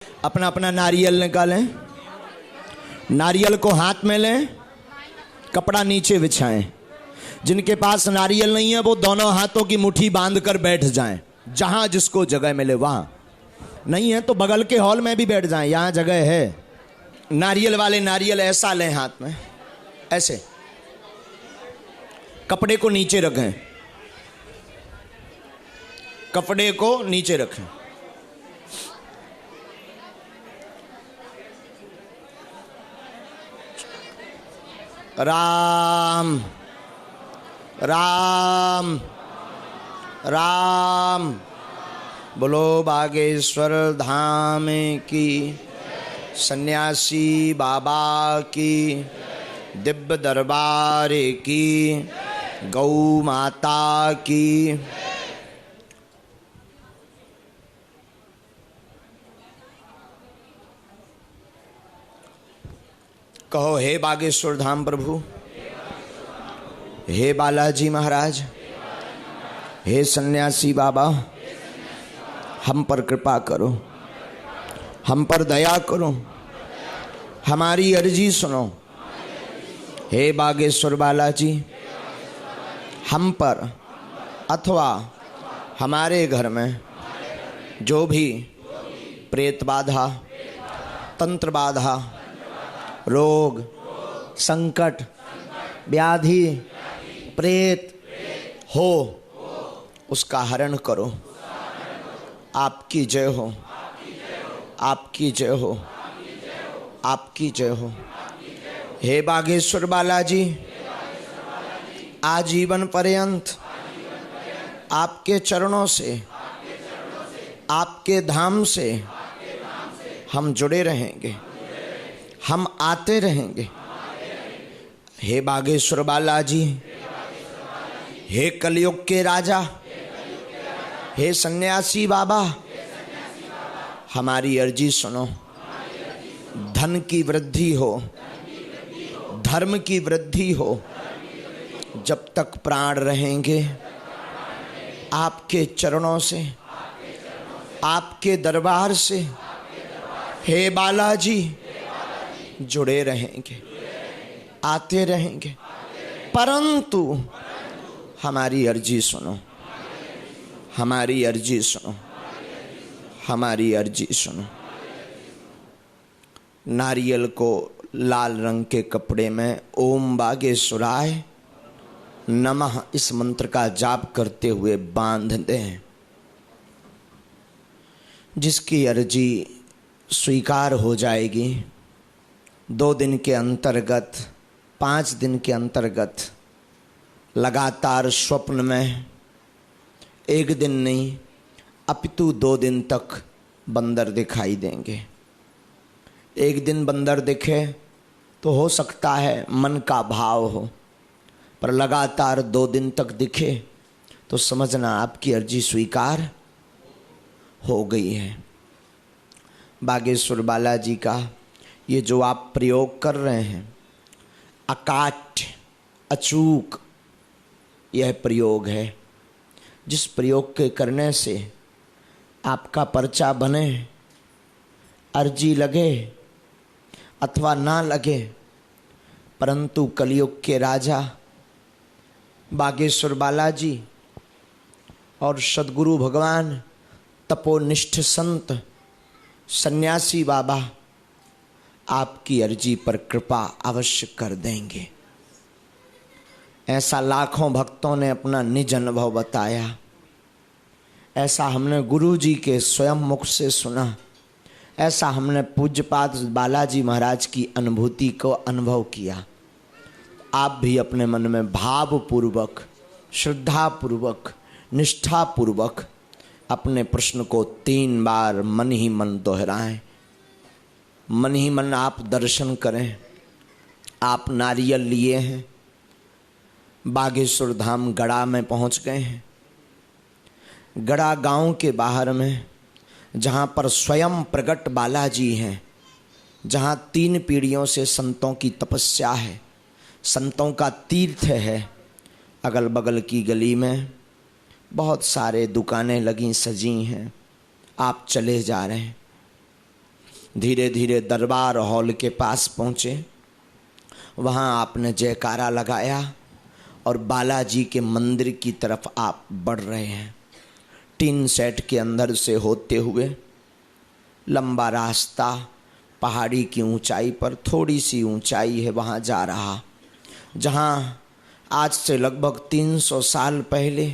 अपना अपना नारियल निकालें, नारियल को हाथ में लें, कपड़ा नीचे बिछाएं। जिनके पास नारियल नहीं है वो दोनों हाथों की मुट्ठी बांधकर बैठ जाएं, जहां जिसको जगह मिले वहां। नहीं है तो बगल के हॉल में भी बैठ जाएं, यहां जगह है। नारियल वाले नारियल ऐसा लें हाथ में, ऐसे कपड़े को नीचे रखें, कपड़े को नीचे रखें। राम राम राम। बोलो बागेश्वर धाम की, सन्यासी बाबा की, दिव्य दरबार की, गौ माता की। कहो, हे बागेश्वर धाम प्रभु, हे बालाजी महाराज, हे सन्यासी बाबा, हम पर कृपा करो, हम पर दया करो, हमारी अर्जी सुनो। हे बागेश्वर बालाजी, हम पर अथवा हमारे घर में जो भी प्रेत बाधा, तंत्र बाधा, रोग, संकट, व्याधि, प्रेत हो, उसका हरण करो। आपकी जय हो, आपकी जय हो, आपकी जय हो। हे बागेश्वर बालाजी, आजीवन पर्यंत आपके चरणों से, आपके धाम से हम जुड़े रहेंगे, हम आते रहेंगे। हे बागेश्वर बालाजी, हे कलयुग के राजा, हे सन्यासी बाबा, हमारी अर्जी सुनो। धन की वृद्धि हो, धर्म की वृद्धि हो, जब तक प्राण रहेंगे आपके चरणों से, आपके दरबार से, हे बालाजी, जुड़े रहेंगे, आते रहेंगे। परंतु हमारी अर्जी सुनो, हमारी अर्जी सुनो, हमारी अर्जी सुनो। नारियल को लाल रंग के कपड़े में ओम बागेश्वराय नमः इस मंत्र का जाप करते हुए बांध दें। जिसकी अर्जी स्वीकार हो जाएगी, 2 दिन के अंतर्गत, 5 दिन के अंतर्गत लगातार स्वप्न में, 1 दिन नहीं अपितु 2 दिन तक बंदर दिखाई देंगे। 1 दिन बंदर दिखे तो हो सकता है मन का भाव हो, पर लगातार 2 दिन तक दिखे तो समझना आपकी अर्जी स्वीकार हो गई है। बागेश्वर बालाजी का ये जो आप प्रयोग कर रहे हैं, अकाट्य, अचूक यह प्रयोग है। जिस प्रयोग के करने से आपका पर्चा बने, अर्जी लगे अथवा ना लगे, परंतु कलयुग के राजा बागेश्वर बालाजी और सद्गुरु भगवान, तपोनिष्ठ संत, सन्यासी बाबा आपकी अर्जी पर कृपा अवश्य कर देंगे। ऐसा लाखों भक्तों ने अपना निज अनुभव बताया, ऐसा हमने गुरु जी के स्वयं मुख से सुना, ऐसा हमने पूज्यपाद बालाजी महाराज की अनुभूति को अनुभव किया। आप भी अपने मन में भावपूर्वक, श्रद्धापूर्वक, निष्ठापूर्वक अपने प्रश्न को 3 बार मन ही मन दोहराएं। मन ही मन आप दर्शन करें। आप नारियल लिए हैं, बागेश्वर धाम गड़ा में पहुंच गए हैं। गड़ा गांव के बाहर में, जहां पर स्वयं प्रगट बालाजी हैं, जहां 3 पीढ़ियों से संतों की तपस्या है, संतों का तीर्थ है। अगल बगल की गली में बहुत सारे दुकानें लगी सजी हैं। आप चले जा रहे हैं, धीरे धीरे दरबार हॉल के पास पहुँचे। वहाँ आपने जयकारा लगाया और बालाजी के मंदिर की तरफ आप बढ़ रहे हैं। टीन सेट के अंदर से होते हुए लंबा रास्ता, पहाड़ी की ऊंचाई पर थोड़ी सी ऊंचाई है, वहाँ जा रहा, जहाँ आज से लगभग 300 साल पहले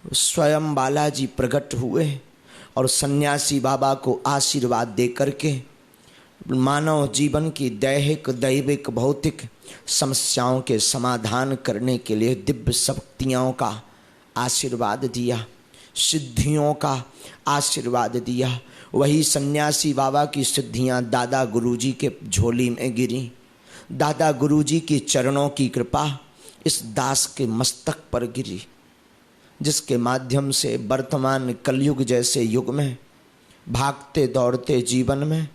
स्वयं बालाजी प्रकट हुए और सन्यासी बाबा को आशीर्वाद दे करके मानव जीवन की दैहिक, दैविक, भौतिक समस्याओं के समाधान करने के लिए दिव्य शक्तियों का आशीर्वाद दिया, सिद्धियों का आशीर्वाद दिया। वही सन्यासी बाबा की सिद्धियां दादा गुरुजी के झोली में गिरी। दादा गुरुजी की चरणों की कृपा इस दास के मस्तक पर गिरी, जिसके माध्यम से वर्तमान कलयुग जैसे युग में, भागते दौड़ते जीवन में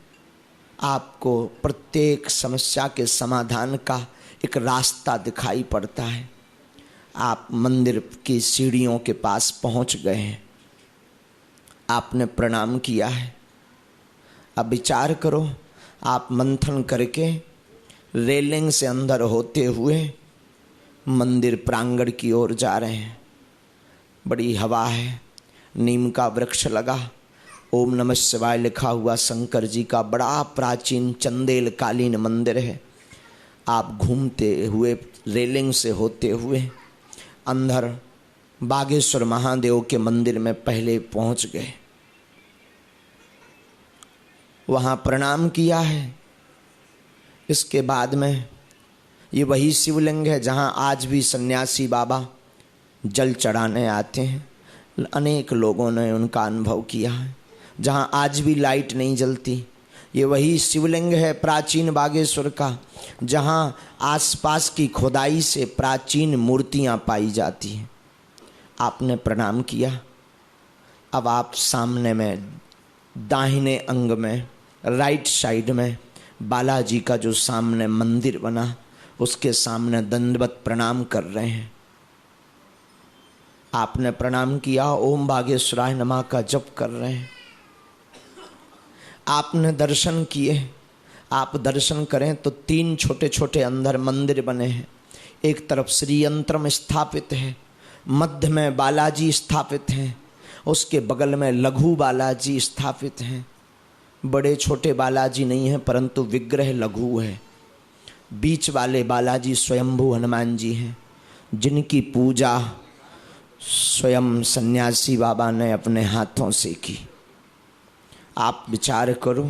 आपको प्रत्येक समस्या के समाधान का एक रास्ता दिखाई पड़ता है। आप मंदिर की सीढ़ियों के पास पहुंच गए हैं। आपने प्रणाम किया है। अब विचार करो, आप मंथन करके रेलिंग से अंदर होते हुए मंदिर प्रांगण की ओर जा रहे हैं। बड़ी हवा है, नीम का वृक्ष लगा, ओम नमः शिवाय लिखा हुआ शंकर जी का बड़ा प्राचीन चंदेल कालीन मंदिर है। आप घूमते हुए रेलिंग से होते हुए अंदर बागेश्वर महादेव के मंदिर में पहले पहुंच गए। वहाँ प्रणाम किया है। इसके बाद में ये वही शिवलिंग है जहाँ आज भी सन्यासी बाबा जल चढ़ाने आते हैं। अनेक लोगों ने उनका अनुभव किया है। जहाँ आज भी लाइट नहीं जलती, ये वही शिवलिंग है प्राचीन बागेश्वर का, जहाँ आसपास की खुदाई से प्राचीन मूर्तियाँ पाई जाती हैं। आपने प्रणाम किया। अब आप सामने में दाहिने अंग में राइट साइड में बालाजी का जो सामने मंदिर बना, उसके सामने दंडवत प्रणाम कर रहे हैं। आपने प्रणाम किया, ओम बागेश्वराय नमः का जप कर रहे हैं। आपने दर्शन किए। आप दर्शन करें तो 3 छोटे छोटे अंदर मंदिर बने हैं। एक तरफ श्री यंत्रम स्थापित है, मध्य में बालाजी स्थापित हैं, उसके बगल में लघु बालाजी स्थापित हैं। बड़े छोटे बालाजी नहीं हैं, परंतु विग्रह लघु है। बीच वाले बालाजी स्वयंभू हनुमान जी हैं, जिनकी पूजा स्वयं सन्यासी बाबा ने अपने हाथों से की। आप विचार करो,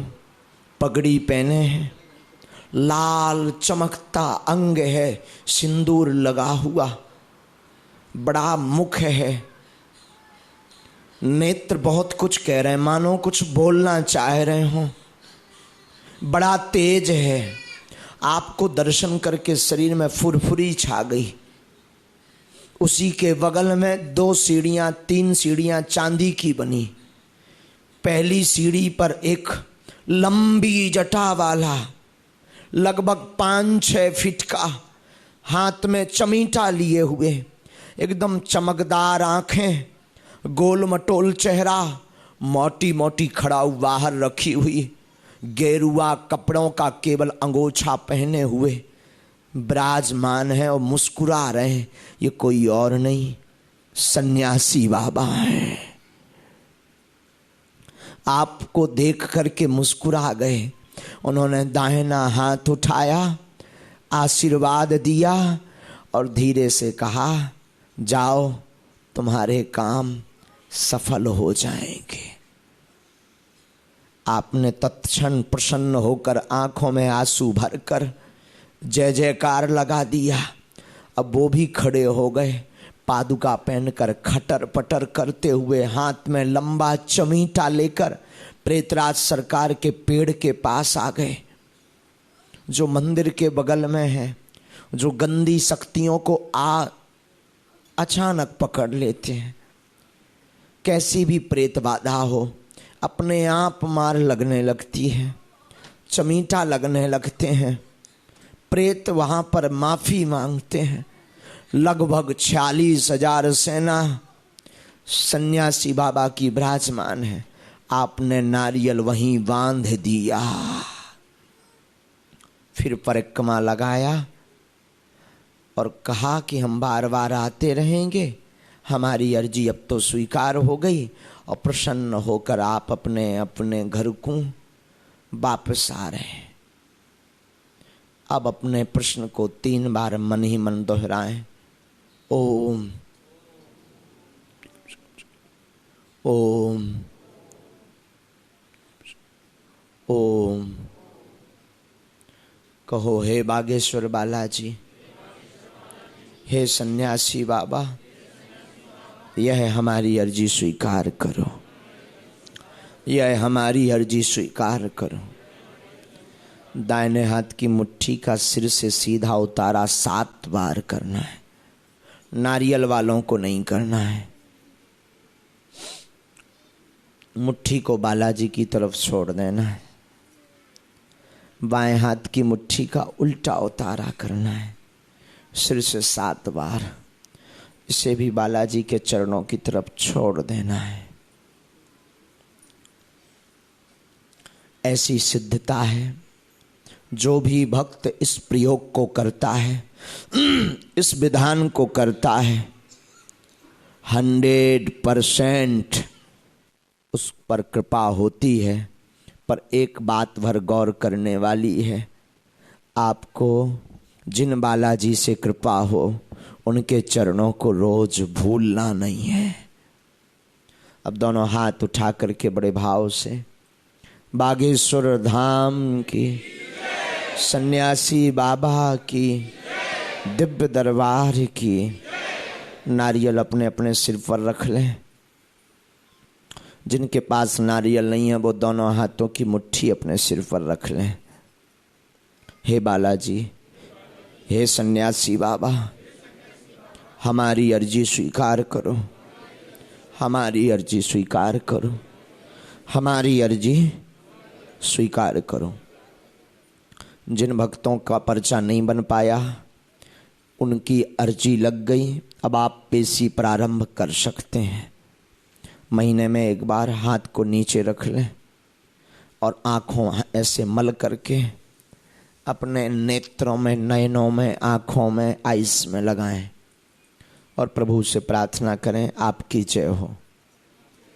पगड़ी पहने हैं, लाल चमकता अंग है, सिंदूर लगा हुआ, बड़ा मुख है, नेत्र बहुत कुछ कह रहे हैं, मानो कुछ बोलना चाह रहे हो, बड़ा तेज है। आपको दर्शन करके शरीर में फुरफुरी छा गई। उसी के बगल में 2 सीढ़ियाँ 3 सीढ़ियाँ चांदी की बनी। पहली सीढ़ी पर एक लंबी जटा वाला लगभग 5-6 फीट का, हाथ में चमीटा लिए हुए, एकदम चमकदार आंखें, गोल मटोल चेहरा, मोटी मोटी खड़ाऊ बाहर रखी हुई, गेरुआ कपड़ों का केवल अंगोछा पहने हुए विराजमान है और मुस्कुरा रहे हैं। ये कोई और नहीं, सन्यासी बाबा हैं। आपको देख करके मुस्कुरा गए। उन्होंने दाहिना हाथ उठाया, आशीर्वाद दिया और धीरे से कहा, जाओ तुम्हारे काम सफल हो जाएंगे। आपने तत्क्षण प्रसन्न होकर आंखों में आंसू भरकर जय जयकार लगा दिया। अब वो भी खड़े हो गए, पादुका पहनकर खटर पटर करते हुए, हाथ में लंबा चमीटा लेकर प्रेतराज सरकार के पेड़ के पास आ गए, जो मंदिर के बगल में है, जो गंदी शक्तियों को अचानक पकड़ लेते हैं। कैसी भी प्रेत बाधा हो, अपने आप मार लगने लगती है, चमीटा लगने लगते हैं। प्रेत वहाँ पर माफ़ी मांगते हैं। लगभग 46,000 सेना सन्यासी बाबा की विराजमान है। आपने नारियल वहीं बांध दिया। फिर परिक्रमा लगाया और कहा कि हम बार बार आते रहेंगे, हमारी अर्जी अब तो स्वीकार हो गई और प्रसन्न होकर आप अपने अपने घर को वापस आ रहे हैं। अब अपने प्रश्न को 3 बार मन ही मन दोहराएं। ओम ओम ओम। कहो, हे बागेश्वर बालाजी, हे सन्यासी बाबा, यह हमारी अर्जी स्वीकार करो, यह हमारी अर्जी स्वीकार करो। दाहिने हाथ की मुट्ठी का सिर से सीधा उतारा 7 बार करना है, नारियल वालों को नहीं करना है। मुट्ठी को बालाजी की तरफ छोड़ देना है। बाएं हाथ की मुट्ठी का उल्टा उतारा करना है, सिर से 7 बार। इसे भी बालाजी के चरणों की तरफ छोड़ देना है। ऐसी सिद्धता है, जो भी भक्त इस प्रयोग को करता है, इस विधान को करता है, 100% उस पर कृपा होती है। पर एक बात भर गौर करने वाली है, आपको जिन बालाजी से कृपा हो उनके चरणों को रोज भूलना नहीं है। अब दोनों हाथ उठा करके बड़े भाव से बागेश्वर धाम की, सन्यासी बाबा की, दिव्य दरबार की नारियल अपने अपने सिर पर रख लें। जिनके पास नारियल नहीं है वो दोनों हाथों की मुट्ठी अपने सिर पर रख लें। हे बालाजी, हे सन्यासी बाबा, हमारी अर्जी स्वीकार करो, हमारी अर्जी स्वीकार करो, हमारी अर्जी स्वीकार करो। जिन भक्तों का पर्चा नहीं बन पाया उनकी अर्जी लग गई। अब आप पेशी प्रारंभ कर सकते हैं। महीने में एक बार हाथ को नीचे रख लें और आँखों ऐसे मल करके अपने नेत्रों में, नयनों में, आँखों में, आइस में लगाएं और प्रभु से प्रार्थना करें, आपकी जय हो।